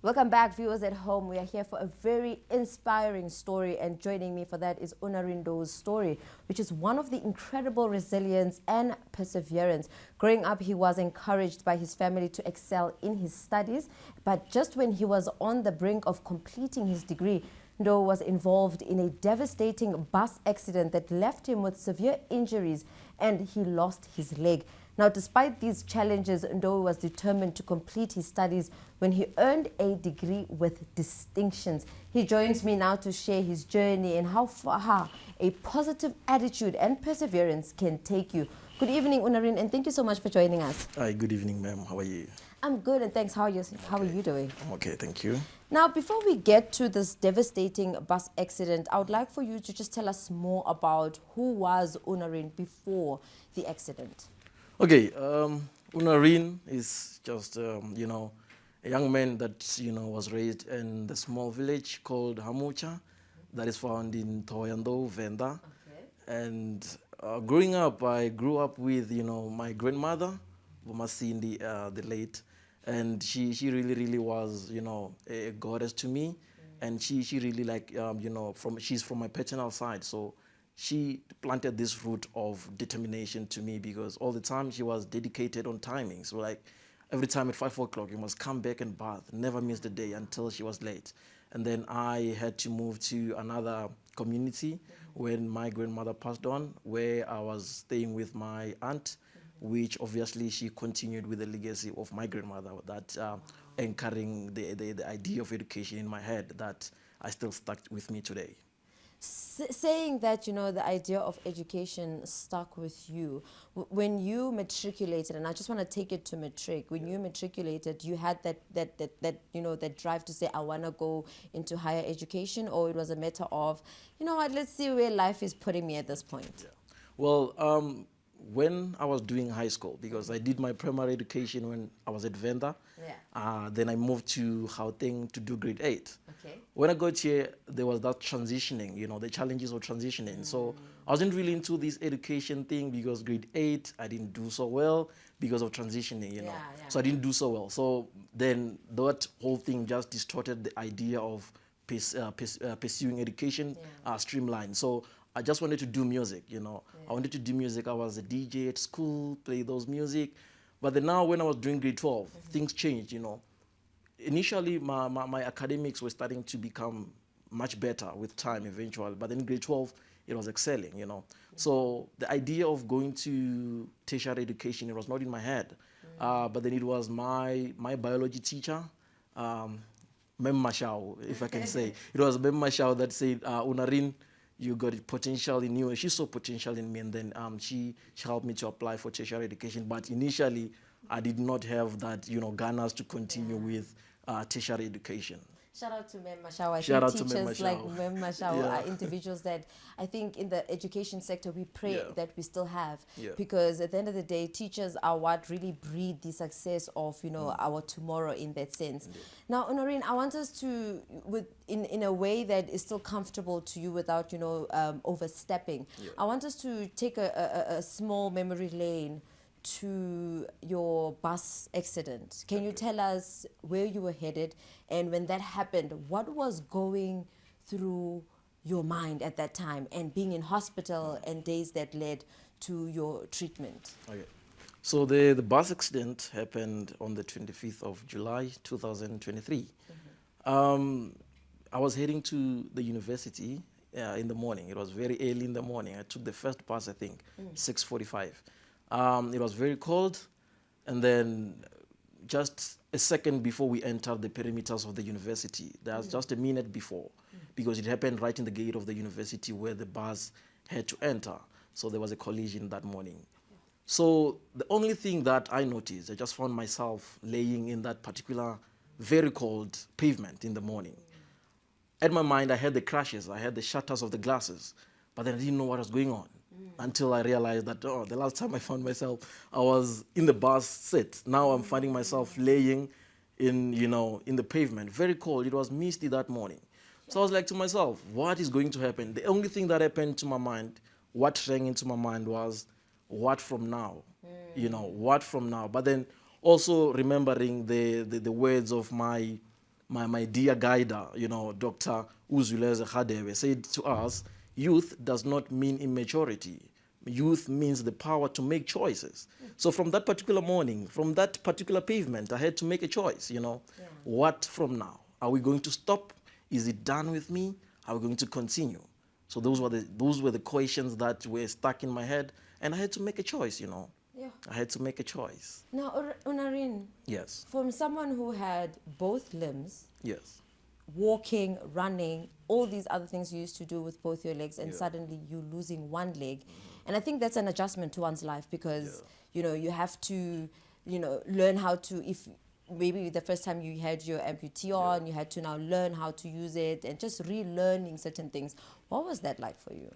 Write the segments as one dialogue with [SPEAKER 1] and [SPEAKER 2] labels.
[SPEAKER 1] Welcome back, viewers at home. We are here for a very inspiring story, and joining me for that is Unarine Ndou's story, which is one of the incredible resilience and perseverance. Growing up, he was encouraged by his family to excel in his studies, but just when he was on the brink of completing his degree, Ndou was involved in a devastating bus accident that left him with severe injuries, and he lost his leg. Now, despite these challenges, Ndou was determined to complete his studies when he earned a degree with distinctions. He joins me now to share his journey and how far a positive attitude and perseverance can take you. Good evening, Unarine, and thank you so much for joining us.
[SPEAKER 2] Hi, good evening, ma'am. How are you?
[SPEAKER 1] I'm good, and thanks. How are you doing?
[SPEAKER 2] I'm okay, thank you.
[SPEAKER 1] Now, before we get to this devastating bus accident, I would like for you to just tell us more about who was Unarine before the accident.
[SPEAKER 2] Okay, Unarine is just, a young man that, was raised in the small village called Hamucha that is found in Thohoyandou, Venda.
[SPEAKER 1] Okay.
[SPEAKER 2] And growing up, I grew up with, my grandmother, Bumasindi, the late, and she really was, a goddess to me. And she really she's from my paternal side, so she planted this root of determination to me because all the time she was dedicated on timing. So like every time at 5 o'clock, you must come back and bath, never miss the day until she was late. And then I had to move to another community when my grandmother passed on, where I was staying with my aunt, which obviously she continued with the legacy of my grandmother, that anchoring the idea of education in my head that I still stuck with me today.
[SPEAKER 1] Saying that, the idea of education stuck with you, when you matriculated, and I just want to take it to matric, when you matriculated, you had that drive to say, I want to go into higher education, or it was a matter of, what, let's see where life is putting me at this point?
[SPEAKER 2] Yeah. Well, when I was doing high school, because I did my primary education when I was at Venda, then I moved to Gauteng to do grade 8.
[SPEAKER 1] Okay.
[SPEAKER 2] When I got here, there was that transitioning, the challenges of transitioning. So I wasn't really into this education thing because grade 8, I didn't do so well because of transitioning, So I didn't do so well. So then that whole thing just distorted the idea of pursuing education streamline. So I just wanted to do music, I wanted to do music. I was a DJ at school, play those music. But then now when I was doing grade 12, things changed, Initially, my academics were starting to become much better with time eventually. But then grade 12, it was excelling, So the idea of going to tertiary education, it was not in my head. But then it was my biology teacher, Mem Mashao, if I can say. It was Mem Mashao that said, Unarine, you got potential in you. She saw potential in me, and then she helped me to apply for tertiary education. But initially, I did not have that, gunners to continue with tertiary education.
[SPEAKER 1] Shout out to Mem Mashao.
[SPEAKER 2] Shout out
[SPEAKER 1] teachers
[SPEAKER 2] to Mem Mashao.
[SPEAKER 1] like Mem Mashao are individuals that I think in the education sector we pray that we still have, because at the end of the day, teachers are what really breed the success of our tomorrow in that sense. Indeed. Now, Unarine, I want us to, in a way that is still comfortable to you without overstepping. I want us to take a small memory lane to your bus accident. Can you tell us where you were headed, and when that happened, what was going through your mind at that time, and being in hospital and days that led to your treatment?
[SPEAKER 2] Okay. So the bus accident happened on the 25th of July, 2023. I was heading to the university in the morning. It was very early in the morning. I took the first bus, I think, 6:45. It was very cold, and then just a second before we entered the perimeters of the university, that's just a minute before, because it happened right in the gate of the university where the bus had to enter. So there was a collision that morning. So the only thing that I noticed, I just found myself laying in that particular very cold pavement in the morning. At my mind, I had the crashes, I had the shatters of the glasses, but then I didn't know what was going on. Until I realized that, the last time I found myself, I was in the bus seat. Now I'm finding myself laying in the pavement, very cold. It was misty that morning. So I was like to myself, what is going to happen? The only thing that happened to my mind, what rang into my mind was, what from now? What from now? But then also remembering the words of my my dear guider, Dr. Uzuleze Khadebe, said to us, youth does not mean immaturity. Youth means the power to make choices. So from that particular morning, from that particular pavement, I had to make a choice, What from now? Are we going to stop? Is it done with me? Are we going to continue? So those were the questions that were stuck in my head, and I had to make a choice,
[SPEAKER 1] Yeah.
[SPEAKER 2] I had to make a choice.
[SPEAKER 1] Now, Unarine,
[SPEAKER 2] Yes.
[SPEAKER 1] from someone who had both limbs,
[SPEAKER 2] Yes.
[SPEAKER 1] walking, running, all these other things you used to do with both your legs, and suddenly you're losing one leg. And I think that's an adjustment to one's life because, you have to, learn how to, if maybe the first time you had your amputee on, you had to now learn how to use it and just relearning certain things. What was that like for you?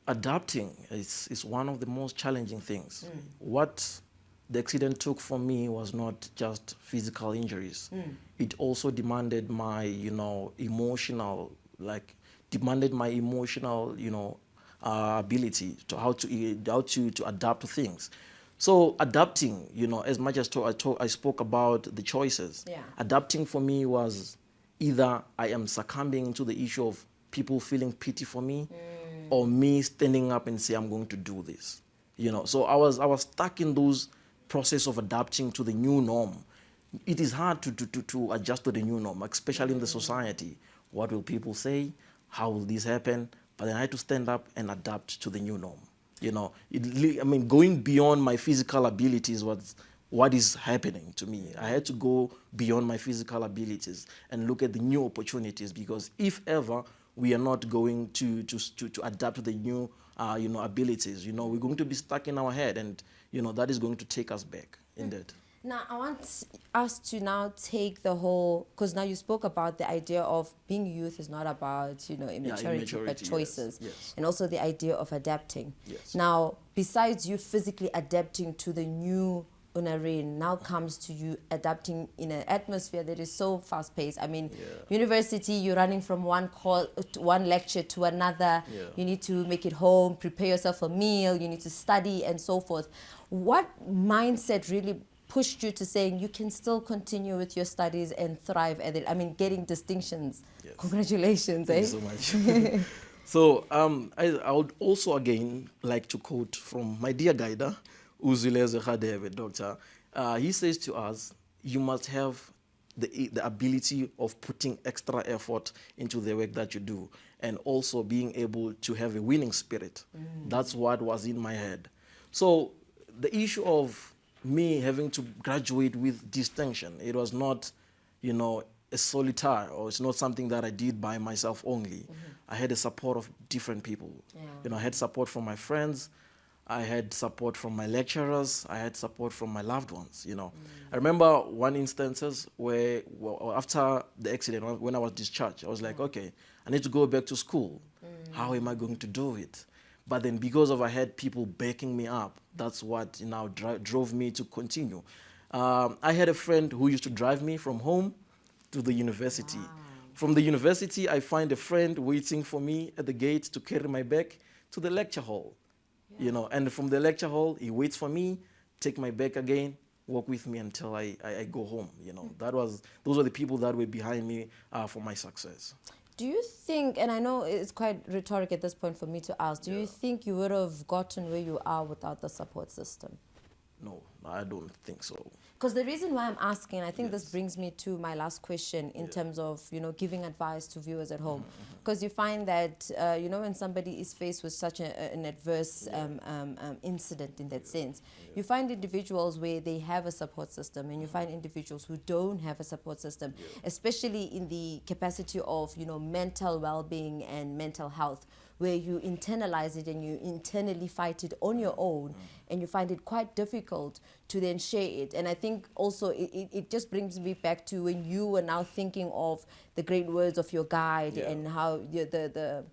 [SPEAKER 2] Adapting is one of the most challenging things. What the accident took from me was not just physical injuries. It also demanded my, emotional, ability to how to adapt to things. So adapting, as much as I spoke about the choices, adapting for me was either I am succumbing to the issue of people feeling pity for me, or me standing up and say I'm going to do this. So I was stuck in those process of adapting to the new norm. It is hard to adjust to the new norm, especially in the society. What will people say? How will this happen? But then I had to stand up and adapt to the new norm. Going beyond my physical abilities was what is happening to me. I had to go beyond my physical abilities and look at the new opportunities, because if ever we are not going to adapt to the new abilities, we're going to be stuck in our head, and that is going to take us back indeed.
[SPEAKER 1] Now, I want us to now take the whole, because now you spoke about the idea of being youth is not about, immaturity, but choices.
[SPEAKER 2] Yes.
[SPEAKER 1] And also the idea of adapting.
[SPEAKER 2] Yes.
[SPEAKER 1] Now, besides you physically adapting to the new Unarine, now comes to you adapting in an atmosphere that is so fast-paced. University, you're running from one lecture to another.
[SPEAKER 2] Yeah.
[SPEAKER 1] You need to make it home, prepare yourself a meal, you need to study and so forth. What mindset really pushed you to saying you can still continue with your studies and thrive at it? Getting distinctions. Yes. Congratulations.
[SPEAKER 2] Thank you so much. So I would also again like to quote from my dear guider, Uzuleze Khadebe, doctor. He says to us, you must have the ability of putting extra effort into the work that you do, and also being able to have a winning spirit. That's what was in my head. So the issue of me having to graduate with distinction, it was not, a solitaire, or it's not something that I did by myself only. I had the support of different people. I had support from my friends. I had support from my lecturers. I had support from my loved ones, I remember one instances where, after the accident, when I was discharged, I was like, okay, I need to go back to school. How am I going to do it? But then because I had people backing me up, that's what drove me to continue. I had a friend who used to drive me from home to the university. Wow. From the university, I find a friend waiting for me at the gate to carry my bag to the lecture hall. And from the lecture hall, he waits for me, take my bag again, walk with me until I go home. Those were the people that were behind me for my success.
[SPEAKER 1] Do you think, and I know it's quite rhetoric at this point for me to ask, do you think you would have gotten where you are without the support system?
[SPEAKER 2] No, I don't think so.
[SPEAKER 1] Because the reason why I'm asking, I think this brings me to my last question in terms of, giving advice to viewers at home. Because you find that, when somebody is faced with such an adverse incident in that sense, you find individuals where they have a support system, and you find individuals who don't have a support system, especially in the capacity of, mental well-being and mental health, where you internalize it and you internally fight it on your own, and you find it quite difficult to then share it. And I think also it just brings me back to when you were now thinking of the great words of your guide and how the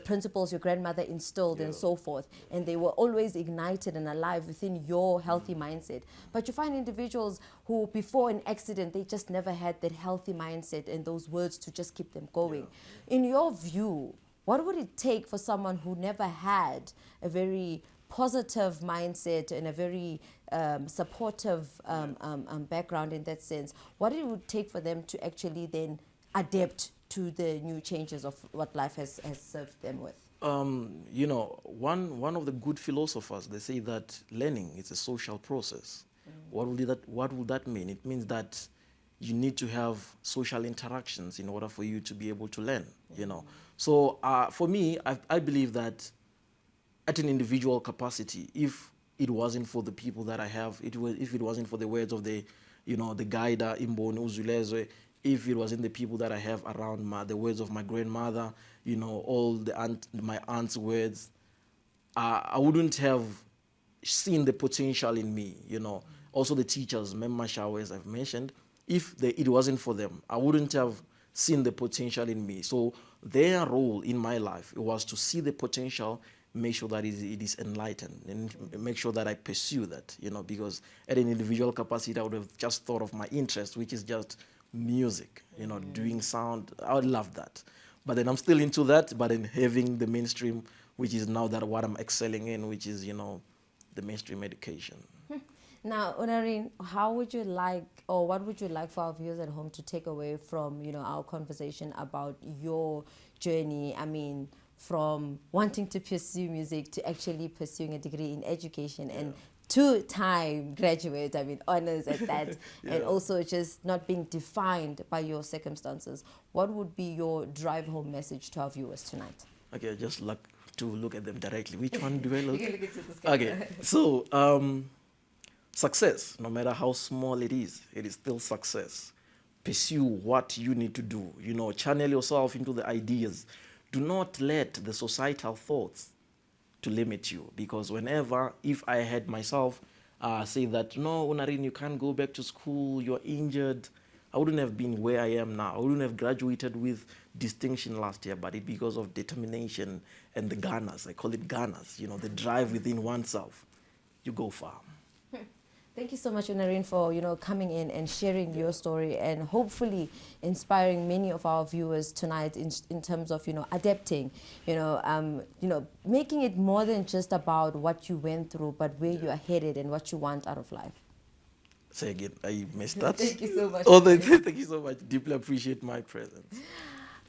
[SPEAKER 1] principles your grandmother instilled and so forth, and they were always ignited and alive within your healthy mindset. But you find individuals who before an accident, they just never had that healthy mindset and those words to just keep them going. In your view, what would it take for someone who never had a very positive mindset and a very supportive background in that sense, what it would take for them to actually then adapt to the new changes of what life has served them with?
[SPEAKER 2] You know, one of the good philosophers, they say that learning is a social process. What will that mean? It means that you need to have social interactions in order for you to be able to learn, you know. So for me, I believe that at an individual capacity, if it wasn't for the people that I have, if it wasn't for the words of the, you know, the Gaida, Imboni, Uzulezwe, if it wasn't the people that I have around the words of my grandmother, you know, all my aunt's words, I wouldn't have seen the potential in me, you know. Also the teachers, Memma Shawers I've mentioned, if it wasn't for them, I wouldn't have seen the potential in me. So their role in my life, it was to see the potential, make sure that it is enlightened, and make sure that I pursue that, you know, because at an individual capacity, I would have just thought of my interest, which is just music, you know, doing sound. I would love that. But then I'm still into that, but then having the mainstream, which is now that what I'm excelling in, which is, you know, the mainstream education.
[SPEAKER 1] Now, Unarine, how would you like, or what would you like for our viewers at home to take away from, you know, our conversation about your journey? I mean, from wanting to pursue music to actually pursuing a degree in education and two-time graduate, I mean, honors at that, and also just not being defined by your circumstances. What would be your drive-home message to our viewers tonight?
[SPEAKER 2] Okay, just like to look at them directly. Which one do I look?
[SPEAKER 1] You can look into this guy.
[SPEAKER 2] Okay, so success, no matter how small it is still success. Pursue what you need to do. You know, channel yourself into the ideas. Do not let the societal thoughts to limit you, because if I had myself say that, no, Unarine, you can't go back to school, you're injured, I wouldn't have been where I am now. I wouldn't have graduated with distinction last year, but it's because of determination and the Ganas. I call it Ganas, you know, the drive within oneself. You go far.
[SPEAKER 1] Thank you so much, Unarine, for, you know, coming in and sharing your story and hopefully inspiring many of our viewers tonight in terms of, you know, adapting, you know, making it more than just about what you went through, but where you are headed and what you want out of life.
[SPEAKER 2] Say again, I missed that.
[SPEAKER 1] Thank you so much.
[SPEAKER 2] Oh, thank you so much. Deeply appreciate my presence.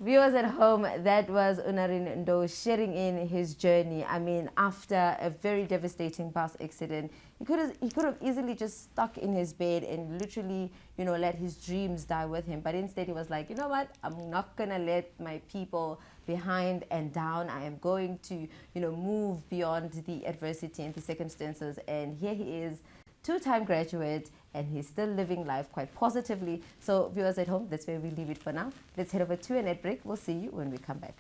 [SPEAKER 1] Viewers at home, that was Unarine Ndou sharing in his journey. I mean, after a very devastating bus accident, he could have easily just stuck in his bed and literally, you know, let his dreams die with him. But instead he was like, you know what, I'm not going to let my people behind and down. I am going to, you know, move beyond the adversity and the circumstances. And here he is, two-time graduate, and he's still living life quite positively. So viewers at home, that's where we leave it for now. Let's head over to an ad break. We'll see you when we come back.